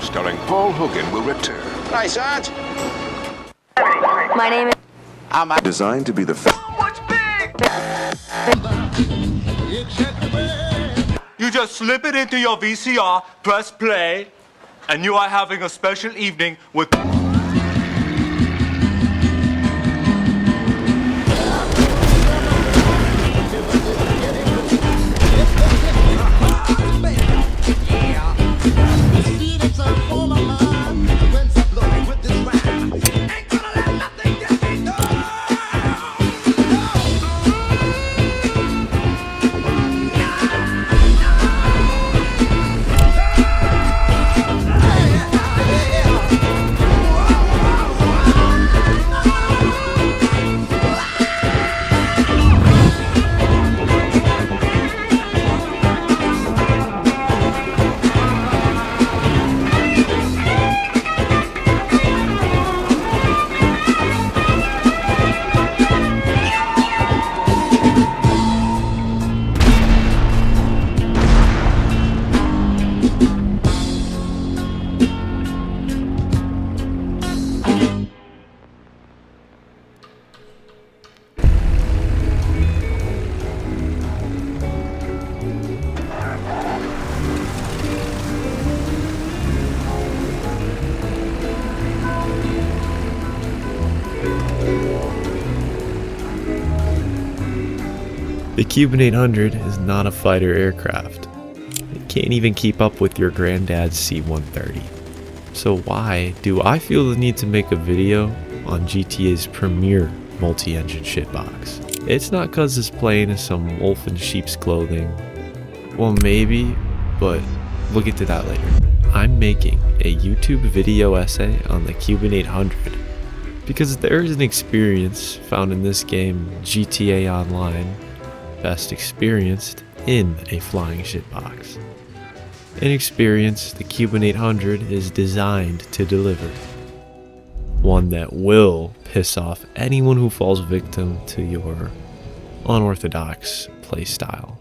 starring Paul Hogan, will return. Hi, Sarge. My name is... Designed to be the You just slip it into your VCR, press play, and you are having a special evening with... The Cuban 800 is not a fighter aircraft. It can't even keep up with your granddad's C-130. So why do I feel the need to make a video on GTA's premier multi-engine shitbox? It's not cause this plane is some wolf in sheep's clothing. Well, maybe, but we'll get to that later. I'm making a YouTube video essay on the Cuban 800 because there is an experience found in this game, GTA Online, best experienced in a flying shitbox. An experience the Cuban 800 is designed to deliver. One that will piss off anyone who falls victim to your unorthodox playstyle.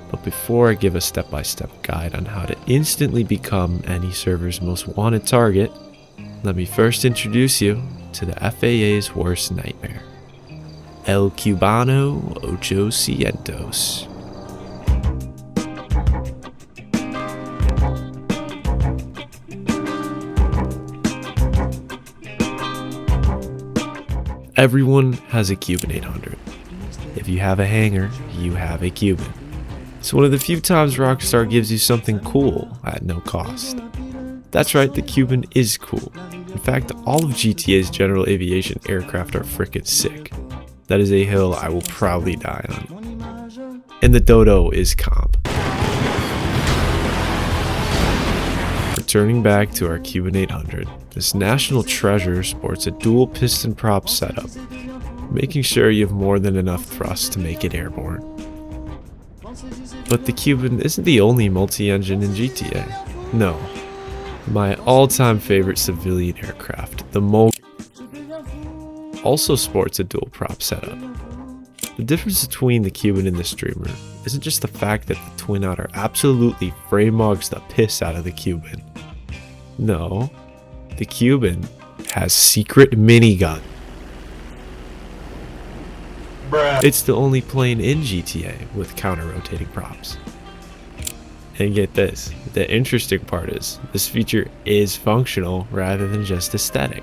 But before I give a step-by-step guide on how to instantly become any server's most wanted target, let me first introduce you to the FAA's worst nightmare, El Cubano 800. Everyone has a Cuban 800. If you have a hangar, you have a Cuban. It's one of the few times Rockstar gives you something cool at no cost. That's right, the Cuban is cool. In fact, all of GTA's general aviation aircraft are frickin' sick. That is a hill I will proudly die on. And the Dodo is comp. Returning back to our Cuban 800, this national treasure sports a dual piston prop setup, making sure you have more than enough thrust to make it airborne. But the Cuban isn't the only multi-engine in GTA. No. My all-time favorite civilian aircraft, the Mogul, also sports a dual prop setup. The difference between the Cuban and the Streamer isn't just the fact that the twin otter absolutely frame-mugs the piss out of the Cuban. No, the Cuban has secret minigun. It's the only plane in GTA with counter-rotating props. And get this, the interesting part is, this feature is functional rather than just aesthetic.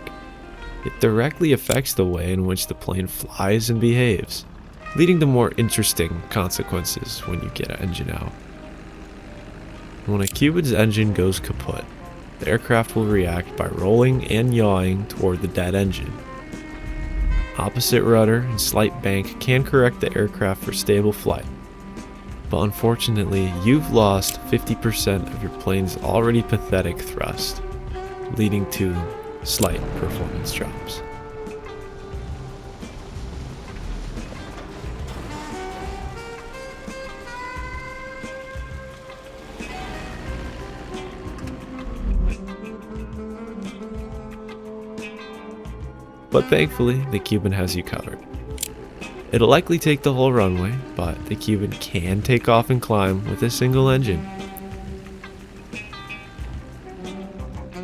It directly affects the way in which the plane flies and behaves, leading to more interesting consequences when you get an engine out. When a Cuban's engine goes kaput, the aircraft will react by rolling and yawing toward the dead engine. Opposite rudder and slight bank can correct the aircraft for stable flight, but unfortunately you've lost 50% of your plane's already pathetic thrust, leading to slight performance drops. but thankfully the Cuban has you covered. It'll likely take the whole runway, but the Cuban can take off and climb with a single engine.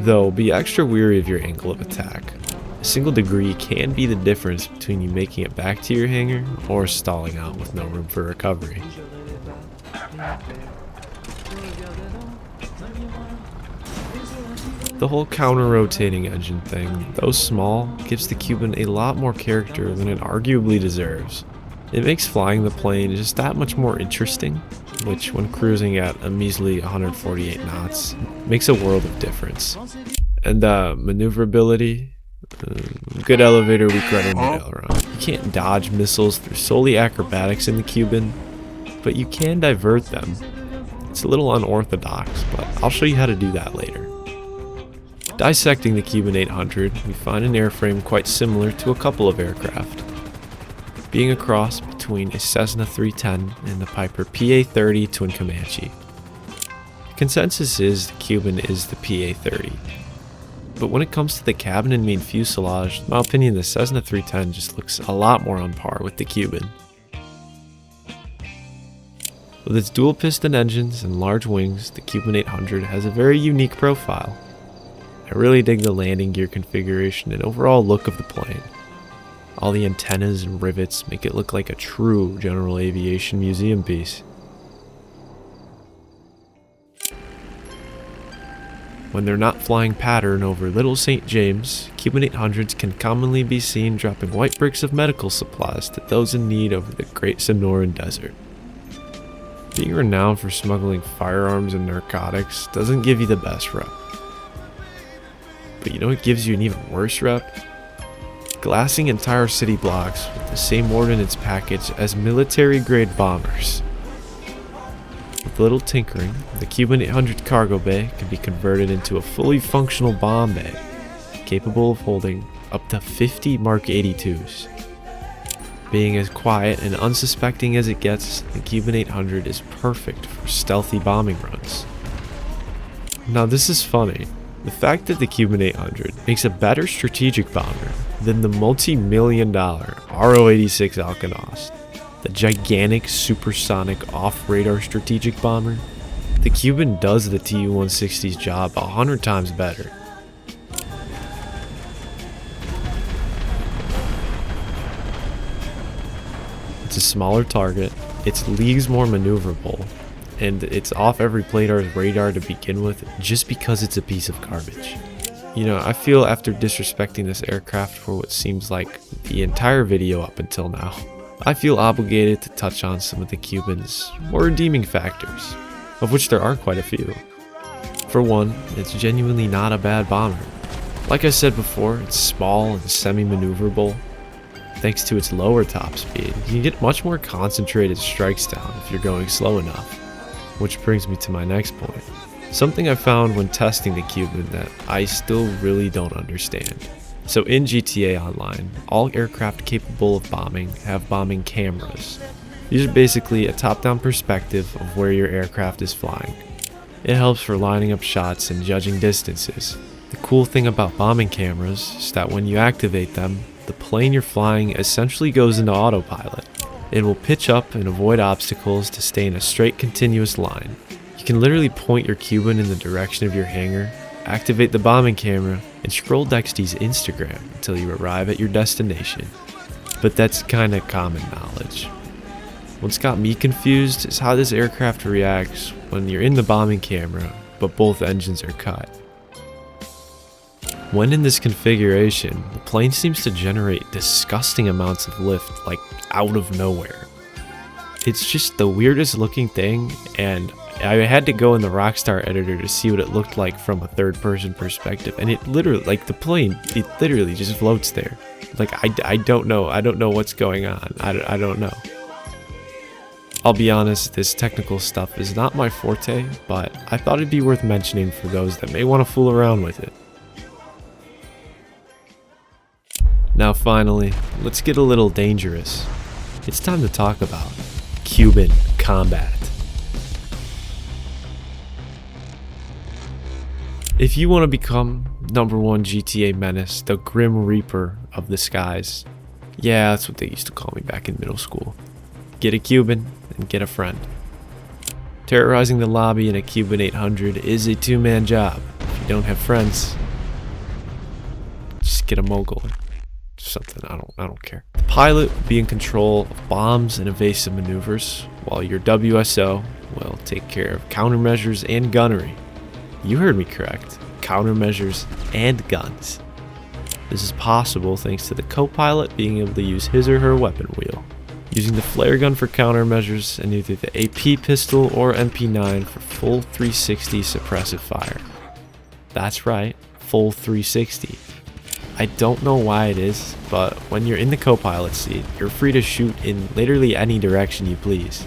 Though, be extra wary of your angle of attack. A single degree can be the difference between you making it back to your hangar or stalling out with no room for recovery. The whole counter-rotating engine thing, though small, gives the Cuban a lot more character than it arguably deserves. It makes flying the plane just that much more interesting, which when cruising at a measly 148 knots, makes a world of difference. And maneuverability, good elevator weak rudder mid aileron. You can't dodge missiles through solely acrobatics in the Cuban, but you can divert them. It's a little unorthodox, but I'll show you how to do that later. Dissecting the Cuban 800, we find an airframe quite similar to a couple of aircraft, being a cross between a Cessna 310 and the Piper PA-30 Twin Comanche. Consensus is the Cuban is the PA-30, but when it comes to the cabin and main fuselage, in my opinion the Cessna 310 just looks a lot more on par with the Cuban. With its dual piston engines and large wings, the Cuban 800 has a very unique profile. I really dig the landing gear configuration and overall look of the plane. All the antennas and rivets make it look like a true general aviation museum piece. When they're not flying pattern over Little St. James, Cuban 800s can commonly be seen dropping white bricks of medical supplies to those in need over the Great Sonoran Desert. Being renowned for smuggling firearms and narcotics doesn't give you the best rep. But you know what gives you an even worse rep? Glassing entire city blocks with the same ordnance package as military-grade bombers. With little tinkering, the Cuban 800 cargo bay can be converted into a fully functional bomb bay, capable of holding up to 50 Mark 82s. Being as quiet and unsuspecting as it gets, the Cuban 800 is perfect for stealthy bombing runs. Now this is funny. The fact that the Cuban 800 makes a better strategic bomber than the multi-million-dollar RO-86 Alcanos, the gigantic supersonic off-radar strategic bomber, the Cuban does the Tu-160's job 100 times better. It's a smaller target, it's leagues more maneuverable, and it's off every plane's radar to begin with just because it's a piece of garbage. You know, I feel after disrespecting this aircraft for what seems like the entire video up until now, I feel obligated to touch on some of the Cuban's more redeeming factors, of which there are quite a few. For one, it's genuinely not a bad bomber. Like I said before, it's small and semi-maneuverable. Thanks to its lower top speed, you can get much more concentrated strikes down if you're going slow enough. Which brings me to my next point. Something I found when testing the Cuban that I still really don't understand. So in GTA Online, all aircraft capable of bombing have bombing cameras. These are basically a top-down perspective of where your aircraft is flying. It helps for lining up shots and judging distances. The cool thing about bombing cameras is that when you activate them, the plane you're flying essentially goes into autopilot. It will pitch up and avoid obstacles to stay in a straight continuous line. You can literally point your Cuban in the direction of your hangar, activate the bombing camera, and scroll Dexty's Instagram until you arrive at your destination. But that's kinda common knowledge. What's got me confused is how this aircraft reacts when you're in the bombing camera, but both engines are cut. When in this configuration, the plane seems to generate disgusting amounts of lift, like out of nowhere. It's just the weirdest looking thing, and I had to go in the Rockstar editor to see what it looked like from a third person perspective, and it literally, like the plane, it literally just floats there. Like I don't know what's going on, I don't know. I'll be honest, this technical stuff is not my forte, but I thought it'd be worth mentioning for those that may want to fool around with it. Now finally, let's get a little dangerous. It's time to talk about Cuban combat. If you want to become #1 GTA menace, the Grim Reaper of the skies. Yeah, that's what they used to call me back in middle school. Get a Cuban and get a friend. Terrorizing the lobby in a Cuban 800 is a two-man job. If you don't have friends, just get a mogul. Something, I don't care. The pilot will be in control of bombs and evasive maneuvers, while your WSO will take care of countermeasures and gunnery. You heard me correct. Countermeasures and guns. This is possible thanks to the co-pilot being able to use his or her weapon wheel, using the flare gun for countermeasures and either the AP pistol or MP9 for full 360 suppressive fire. That's right, full 360. I don't know why it is, but when you're in the co-pilot seat, you're free to shoot in literally any direction you please,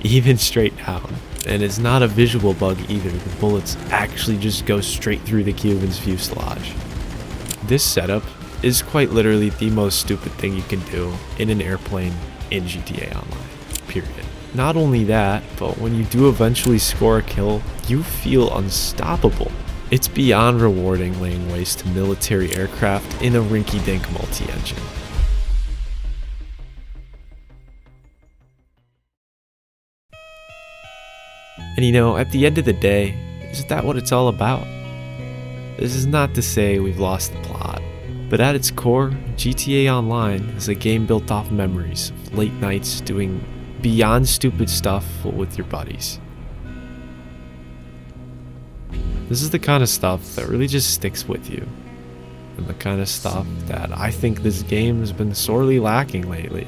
even straight down. And it's not a visual bug either, the bullets actually just go straight through the Cuban's fuselage. This setup is quite literally the most stupid thing you can do in an airplane in GTA Online, period. Not only that, but when you do eventually score a kill, you feel unstoppable. It's beyond rewarding laying waste to military aircraft in a rinky-dink multi-engine. And you know, at the end of the day, isn't that what it's all about? This is not to say we've lost the plot, but at its core, GTA Online is a game built off memories of late nights doing beyond stupid stuff with your buddies. This is the kind of stuff that really just sticks with you, and the kind of stuff that I think this game has been sorely lacking lately.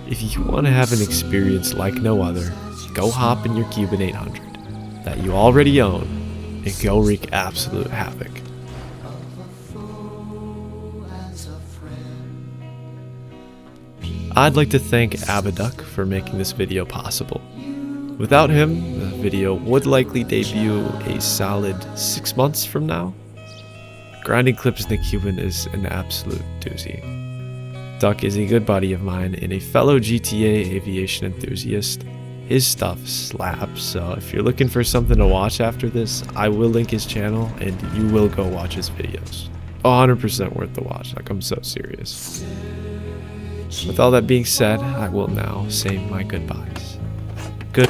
If you want to have an experience like no other, go hop in your Cuban 800 that you already own and go wreak absolute havoc. I'd like to thank Abaduck for making this video possible. Without him, the video would likely debut a solid 6 months from now. Grinding clips in the Cuban is an absolute doozy. Duck is a good buddy of mine and a fellow GTA aviation enthusiast. His stuff slaps, so if you're looking for something to watch after this, I will link his channel and you will go watch his videos. 100% worth the watch, like I'm so serious. With all that being said, I will now say my goodbyes. Good.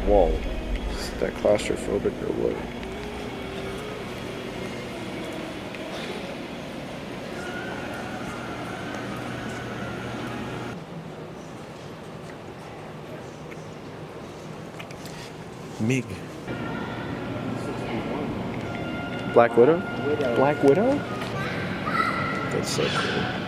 Wall. Is that claustrophobic or what? Mig. Black Widow? Black Widow? That's so cool.